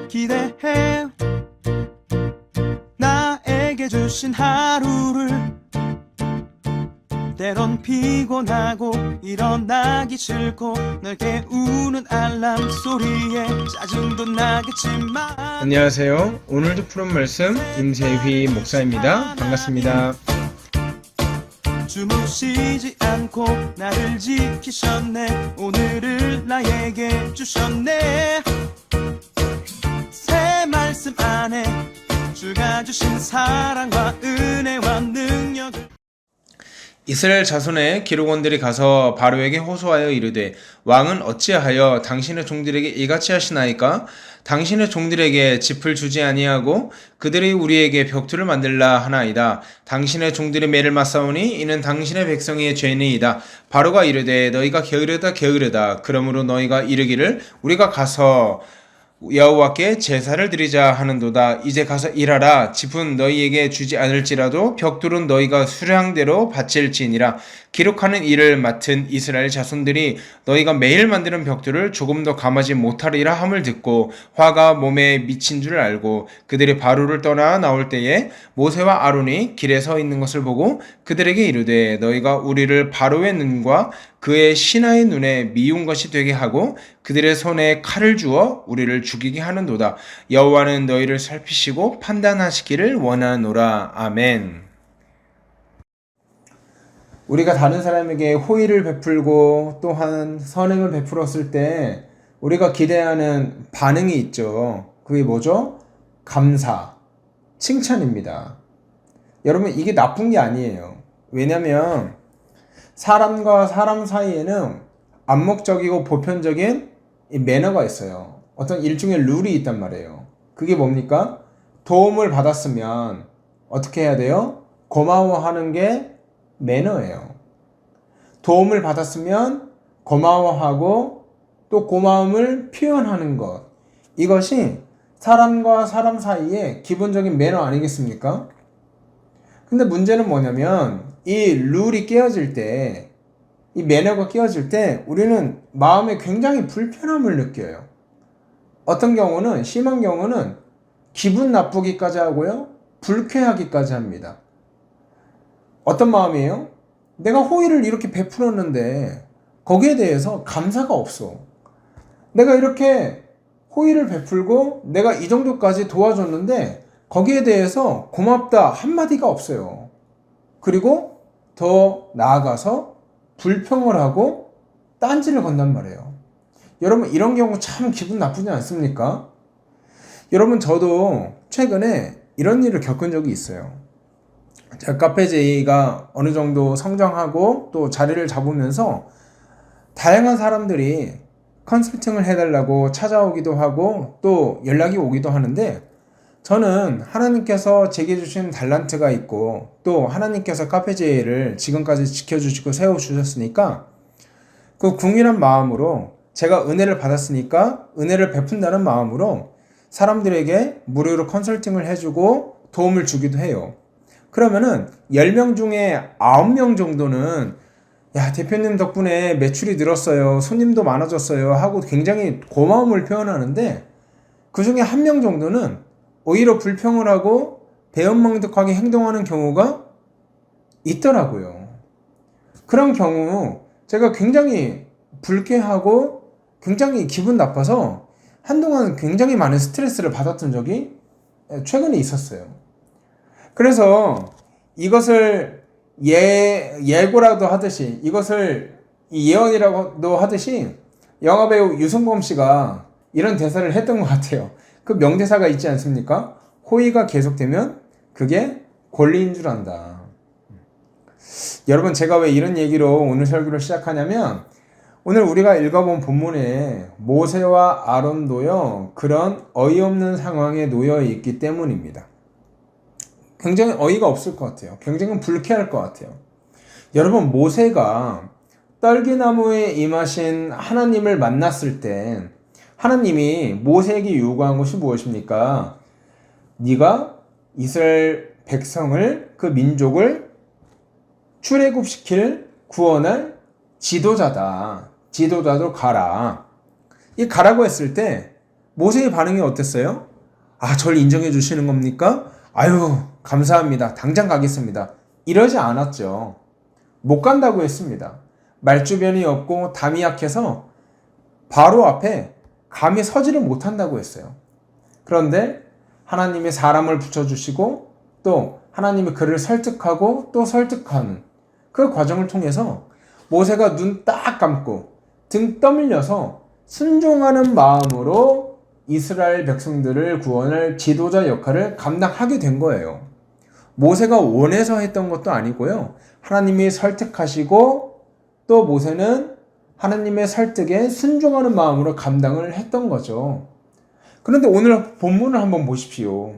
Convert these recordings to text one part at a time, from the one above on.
기대해 나에게 주신 하루를 때론 피곤하고 일어나기 싫고 널 깨우는 알람 소리에 짜증도 나겠지만 안녕하세요. 오늘도 푸른 말씀 임세휘 목사입니다. 반갑습니다. 주무시지 않고 나를 지키셨네. 오늘을 나에게 주셨네. 새 말씀 안에 주가 주신 사랑과 은혜와 능력을 이스라엘 자손의 기록원들이 가서 바로에게 호소하여 이르되 왕은 어찌하여 당신의 종들에게 이같이 하시나이까? 당신의 종들에게 짚을 주지 아니하고 그들이 우리에게 벽투를 만들라 하나이다. 당신의 종들이 매를 맞사오니 이는 당신의 백성의 죄니이다. 바로가 이르되 너희가 게으르다. 그러므로 너희가 이르기를 우리가 가서 여호와께 제사를 드리자 하는도다. 이제 가서 일하라. 짚은 너희에게 주지 않을지라도 벽돌은 너희가 수량대로 바칠지니라. 기록하는 일을 맡은 이스라엘 자손들이 너희가 매일 만드는 벽돌을 조금 더 감하지 못하리라 함을 듣고 화가 몸에 미친 줄 알고 그들이 바로를 떠나 나올 때에 모세와 아론이 길에 서 있는 것을 보고 그들에게 이르되 너희가 우리를 바로의 눈과 그의 신하의 눈에 미운 것이 되게 하고 그들의 손에 칼을 주어 우리를 죽이게 하는도다. 여호와는 너희를 살피시고 판단하시기를 원하노라. 아멘. 우리가 다른 사람에게 호의를 베풀고 또한 선행을 베풀었을 때 우리가 기대하는 반응이 있죠. 그게 뭐죠? 감사, 칭찬입니다. 여러분, 이게 나쁜 게 아니에요. 왜냐면 사람과 사람 사이에는 암묵적이고 보편적인 매너가 있어요. 어떤 일종의 룰이 있단 말이에요. 그게 뭡니까? 도움을 받았으면 어떻게 해야 돼요? 고마워하는 게 매너예요. 도움을 받았으면 고마워하고 또 고마움을 표현하는 것. 이것이 사람과 사람 사이에 기본적인 매너 아니겠습니까? 근데 문제는 뭐냐면 이 룰이 깨어질 때, 이 매너가 깨어질 때 우리는 마음에 굉장히 불편함을 느껴요. 어떤 경우는, 심한 경우는 기분 나쁘기까지 하고요. 불쾌하기까지 합니다. 어떤 마음이에요? 내가 호의를 이렇게 베풀었는데 거기에 대해서 감사가 없어. 내가 이렇게 호의를 베풀고 내가 이 정도까지 도와줬는데 거기에 대해서 고맙다 한마디가 없어요. 그리고 더 나아가서 불평을 하고 딴지를 건단 말이에요. 여러분, 이런 경우 참 기분 나쁘지 않습니까? 여러분, 저도 최근에 이런 일을 겪은 적이 있어요. 제가 카페제이가 어느 정도 성장하고 또 자리를 잡으면서 다양한 사람들이 컨설팅을 해달라고 찾아오기도 하고 또 연락이 오기도 하는데 저는 하나님께서 제게 주신 달란트가 있고 또 하나님께서 카페제이를 지금까지 지켜주시고 세워주셨으니까 그 궁일한 마음으로 제가 은혜를 받았으니까 은혜를 베푼다는 마음으로 사람들에게 무료로 컨설팅을 해주고 도움을 주기도 해요. 그러면은 10명 중에 9명 정도는 야, 대표님 덕분에 매출이 늘었어요. 손님도 많아졌어요. 하고 굉장히 고마움을 표현하는데 그 중에 1명 정도는 오히려 불평을 하고 배은망덕하게 행동하는 경우가 있더라고요. 그런 경우 제가 굉장히 불쾌하고 굉장히 기분 나빠서 한동안 굉장히 많은 스트레스를 받았던 적이 최근에 있었어요. 그래서 이것을 예고라도 하듯이 이것을 예언이라고도 하듯이 영화배우 유승범 씨가 이런 대사를 했던 것 같아요. 그 명대사가 있지 않습니까? 호의가 계속되면 그게 권리인 줄 안다. 여러분, 제가 왜 이런 얘기로 오늘 설교를 시작하냐면 오늘 우리가 읽어본 본문에 모세와 아론도요 그런 어이없는 상황에 놓여 있기 때문입니다. 굉장히 어이가 없을 것 같아요. 굉장히 불쾌할 것 같아요. 여러분, 모세가 떨기나무에 임하신 하나님을 만났을 때 하나님이 모세에게 요구한 것이 무엇입니까? 네가 이스라엘 백성을, 그 민족을 출애굽시킬 구원할 지도자다. 지도자도 가라. 이 가라고 했을 때 모세의 반응이 어땠어요? 아, 절 인정해 주시는 겁니까? 아유, 감사합니다. 당장 가겠습니다. 이러지 않았죠. 못 간다고 했습니다. 말주변이 없고 담이 약해서 바로 앞에 감히 서지를 못한다고 했어요. 그런데 하나님이 사람을 붙여주시고 또 하나님이 그를 설득하고 또 설득하는 그 과정을 통해서 모세가 눈 딱 감고 등 떠밀려서 순종하는 마음으로 이스라엘 백성들을 구원할 지도자 역할을 감당하게 된 거예요. 모세가 원해서 했던 것도 아니고요. 하나님이 설득하시고 또 모세는 하나님의 설득에 순종하는 마음으로 감당을 했던 거죠. 그런데 오늘 본문을 한번 보십시오.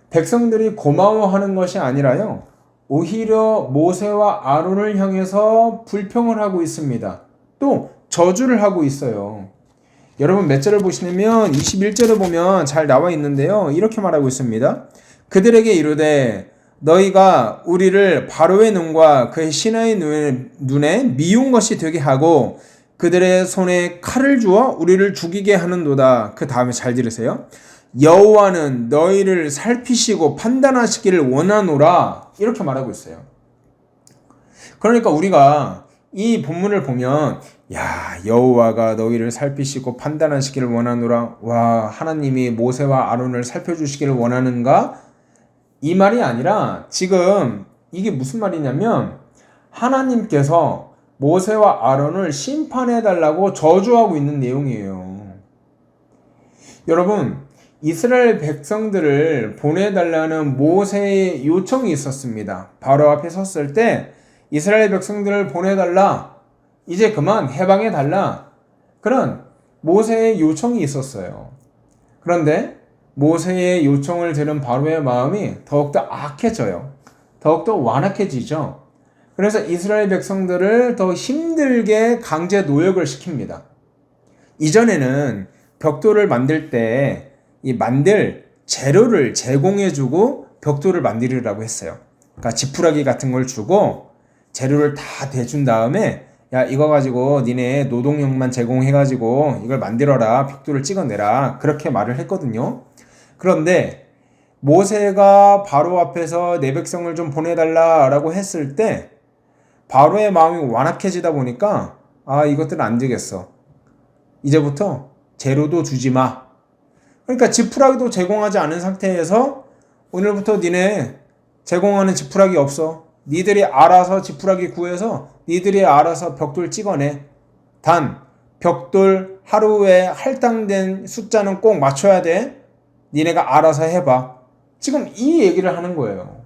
백성들이 고마워하는 것이 아니라요. 오히려 모세와 아론을 향해서 불평을 하고 있습니다. 또 저주를 하고 있어요. 여러분 몇 절을 보시냐면 21절을 보면 잘 나와 있는데요. 이렇게 말하고 있습니다. 그들에게 이르되 너희가 우리를 바로의 눈과 그의 신하의 눈에 미운 것이 되게 하고 그들의 손에 칼을 주어 우리를 죽이게 하는도다. 그 다음에 잘 들으세요. 여호와는 너희를 살피시고 판단하시기를 원하노라. 이렇게 말하고 있어요. 그러니까 우리가 이 본문을 보면 야, 여호와가 너희를 살피시고 판단하시기를 원하노라. 와, 하나님이 모세와 아론을 살펴주시기를 원하는가? 이 말이 아니라 지금 이게 무슨 말이냐면 하나님께서 모세와 아론을 심판해달라고 저주하고 있는 내용이에요. 여러분, 이스라엘 백성들을 보내달라는 모세의 요청이 있었습니다. 바로 앞에 섰을 때 이스라엘 백성들을 보내달라. 이제 그만 해방해달라. 그런 모세의 요청이 있었어요. 그런데 모세의 요청을 들은 바로의 마음이 더욱더 악해져요. 더욱더 완악해지죠. 그래서 이스라엘 백성들을 더 힘들게 강제 노역을 시킵니다. 이전에는 벽돌을 만들 때 이 만들 재료를 제공해주고 벽돌을 만들으라고 했어요. 그러니까 지푸라기 같은 걸 주고 재료를 다 대준 다음에 야, 이거 가지고 니네 노동력만 제공해가지고 이걸 만들어라. 벽돌을 찍어내라. 그렇게 말을 했거든요. 그런데 모세가 바로 앞에서 내 백성을 좀 보내달라라고 했을 때 바로의 마음이 완악해지다 보니까 아, 이것들은 안 되겠어. 이제부터 재료도 주지 마. 그러니까 지푸라기도 제공하지 않은 상태에서 오늘부터 니네 제공하는 지푸라기 없어. 니들이 알아서 지푸라기 구해서 니들이 알아서 벽돌 찍어내. 단 벽돌 하루에 할당된 숫자는 꼭 맞춰야 돼. 니네가 알아서 해봐. 지금 이 얘기를 하는 거예요.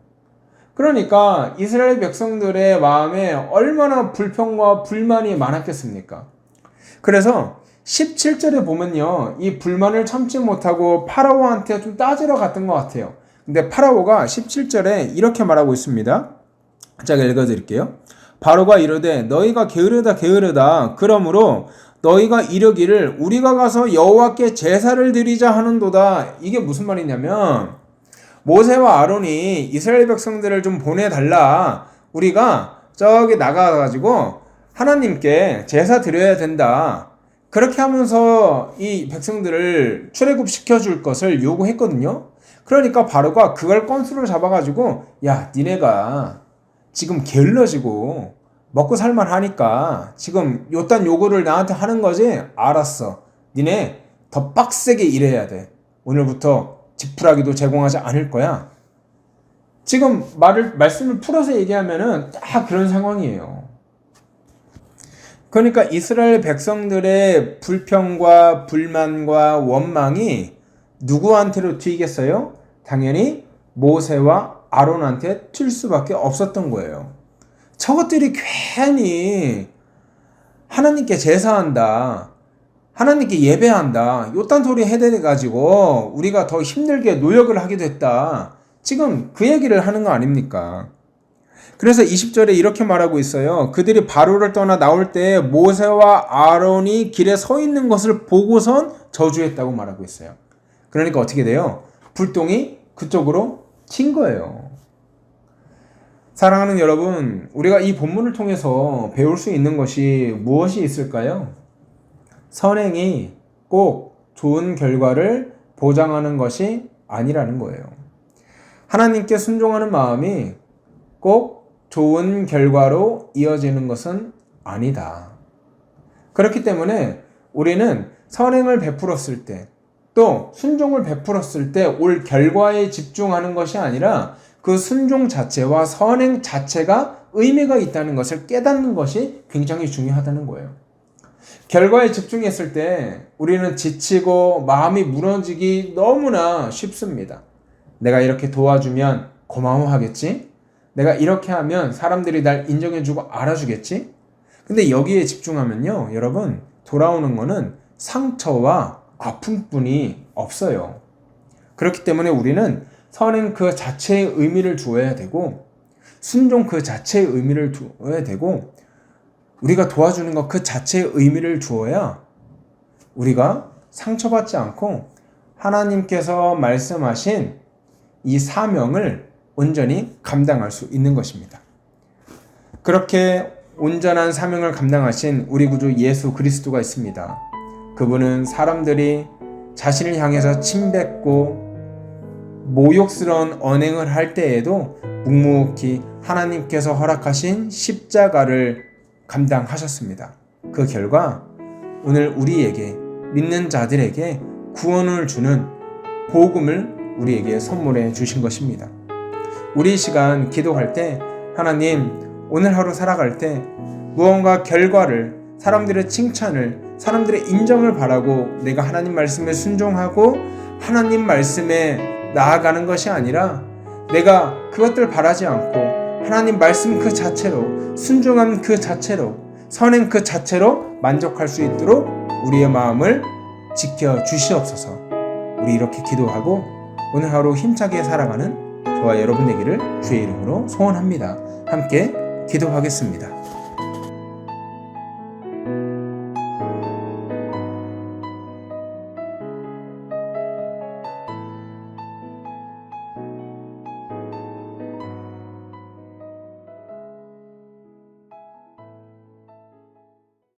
그러니까 이스라엘 백성들의 마음에 얼마나 불평과 불만이 많았겠습니까? 그래서 17절에 보면요. 이 불만을 참지 못하고 파라오한테 좀 따지러 갔던 것 같아요. 근데 파라오가 17절에 이렇게 말하고 있습니다. 제가 읽어드릴게요. 바로가 이르되 너희가 게으르다 그러므로 너희가 이르기를 우리가 가서 여호와께 제사를 드리자 하는도다. 이게 무슨 말이냐면 모세와 아론이 이스라엘 백성들을 좀 보내달라. 우리가 저기 나가가지고 하나님께 제사 드려야 된다. 그렇게 하면서 이 백성들을 출애굽시켜줄 것을 요구했거든요. 그러니까 바로가 그걸 건수로 잡아가지고 야, 니네가 지금 게을러지고 먹고 살만 하니까 지금 요딴 요구를 나한테 하는 거지? 알았어. 니네 더 빡세게 일해야 돼. 오늘부터 지푸라기도 제공하지 않을 거야. 지금 말씀을 풀어서 얘기하면은 딱 그런 상황이에요. 그러니까 이스라엘 백성들의 불평과 불만과 원망이 누구한테로 튀겠어요? 당연히 모세와 아론한테 튈 수밖에 없었던 거예요. 저것들이 괜히 하나님께 제사한다. 하나님께 예배한다. 요딴 소리 해대가지고 우리가 더 힘들게 노역을 하게 됐다. 지금 그 얘기를 하는 거 아닙니까? 그래서 20절에 이렇게 말하고 있어요. 그들이 바로를 떠나 나올 때 모세와 아론이 길에 서 있는 것을 보고선 저주했다고 말하고 있어요. 그러니까 어떻게 돼요? 불똥이 그쪽으로 튄 거예요. 사랑하는 여러분, 우리가 이 본문을 통해서 배울 수 있는 것이 무엇이 있을까요? 선행이 꼭 좋은 결과를 보장하는 것이 아니라는 거예요. 하나님께 순종하는 마음이 꼭 좋은 결과로 이어지는 것은 아니다. 그렇기 때문에 우리는 선행을 베풀었을 때, 또 순종을 베풀었을 때 올 결과에 집중하는 것이 아니라 그 순종 자체와 선행 자체가 의미가 있다는 것을 깨닫는 것이 굉장히 중요하다는 거예요. 결과에 집중했을 때 우리는 지치고 마음이 무너지기 너무나 쉽습니다. 내가 이렇게 도와주면 고마워하겠지? 내가 이렇게 하면 사람들이 날 인정해주고 알아주겠지? 근데 여기에 집중하면요, 여러분, 돌아오는 거는 상처와 아픔뿐이 없어요. 그렇기 때문에 우리는 선행 그 자체의 의미를 두어야 되고, 순종 그 자체의 의미를 두어야 되고, 우리가 도와주는 것 그 자체의 의미를 두어야 우리가 상처받지 않고 하나님께서 말씀하신 이 사명을 온전히 감당할 수 있는 것입니다. 그렇게 온전한 사명을 감당하신 우리 구주 예수 그리스도가 있습니다. 그분은 사람들이 자신을 향해서 침뱉고 모욕스러운 언행을 할 때에도 묵묵히 하나님께서 허락하신 십자가를 감당하셨습니다. 그 결과 오늘 우리에게, 믿는 자들에게 구원을 주는 복음을 우리에게 선물해 주신 것입니다. 우리 시간 기도할 때 하나님, 오늘 하루 살아갈 때 무언가 결과를, 사람들의 칭찬을, 사람들의 인정을 바라고 내가 하나님 말씀에 순종하고 하나님 말씀에 나아가는 것이 아니라 내가 그것들 바라지 않고 하나님 말씀 그 자체로, 순종함 그 자체로, 선행 그 자체로 만족할 수 있도록 우리의 마음을 지켜 주시옵소서. 우리 이렇게 기도하고 오늘 하루 힘차게 살아가는 저와 여러분 되기를 주의 이름으로 소원합니다. 함께 기도하겠습니다.